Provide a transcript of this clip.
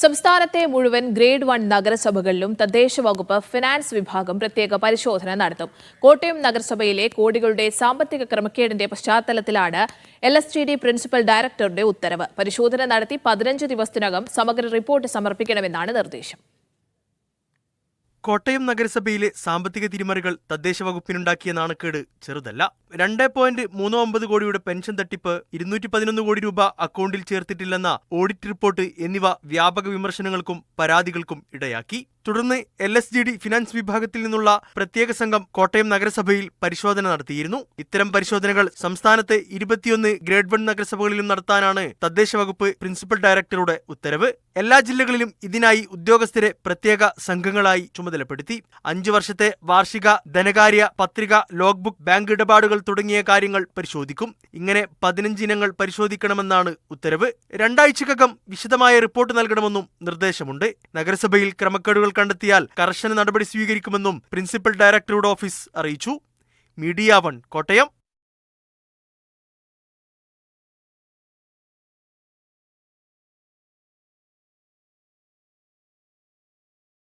സംസ്ഥാനത്തെ മുഴുവൻ ഗ്രേഡ് 1 നഗരസഭകളിലും തദ്ദേശ വകുപ്പ് ഫിനാൻസ് വിഭാഗം പ്രത്യേക പരിശോധന നടത്തും. കോട്ടയം നഗരസഭയിലെ കോടികളുടെ സാമ്പത്തിക ക്രമക്കേടിന്റെ പശ്ചാത്തലത്തിലാണ് LSTD പ്രിൻസിപ്പൽ ഡയറക്ടറുടെ ഉത്തരവ്. പരിശോധന നടത്തി 15 ദിവസത്തിനകം സമഗ്ര റിപ്പോർട്ട് സമർപ്പിക്കണമെന്നാണ് നിർദ്ദേശം. കോട്ടയം നഗരസഭയിലെ സാമ്പത്തിക തിരിമറികൾ തദ്ദേശ വകുപ്പിനുണ്ടാക്കിയ നാണക്കേട് ചെറുതല്ല. 2.39 കോടിയുടെ പെൻഷൻ തട്ടിപ്പ്, 211 കോടി രൂപ അക്കൗണ്ടിൽ ചേർത്തിട്ടില്ലെന്ന ഓഡിറ്റ് റിപ്പോർട്ട് എന്നിവ വ്യാപക വിമർശനങ്ങൾക്കും പരാതികൾക്കും ഇടയാക്കി. തുടർന്ന് LSTD ഫിനാൻസ് വിഭാഗത്തിൽ നിന്നുള്ള പ്രത്യേക സംഘം കോട്ടയം നഗരസഭയിൽ പരിശോധന നടത്തിയിരുന്നു. ഇത്തരം പരിശോധനകൾ സംസ്ഥാനത്തെ 21 ഗ്രേഡ് 1 നഗരസഭകളിലും നടത്താനാണ് തദ്ദേശ വകുപ്പ് പ്രിൻസിപ്പൽ ഡയറക്ടറുടെ ഉത്തരവ്. എല്ലാ ജില്ലകളിലും ഇതിനായി ഉദ്യോഗസ്ഥരെ പ്രത്യേക സംഘങ്ങളായി ചുമതലപ്പെടുത്തി. 5 വർഷത്തെ വാർഷിക ധനകാര്യ പത്രിക, ലോഗ് ബുക്ക്, ബാങ്ക് ഇടപാടുകൾ തുടങ്ങിയ കാര്യങ്ങൾ പരിശോധിക്കും. ഇങ്ങനെ 15 ഇനങ്ങൾ പരിശോധിക്കണമെന്നാണ് ഉത്തരവ്. 2 ആഴ്ചക്കകം വിശദമായ റിപ്പോർട്ട് നൽകണമെന്നും നിർദ്ദേശമുണ്ട്. നഗരസഭയിൽ ക്രമക്കേടുകൾ കണ്ടെത്തിയാൽ കർശന നടപടി സ്വീകരിക്കുമെന്നും പ്രിൻസിപ്പൽ ഡയറക്ടറുടെ ഓഫീസ് അറിയിച്ചു. മീഡിയ 1 കോട്ടയം.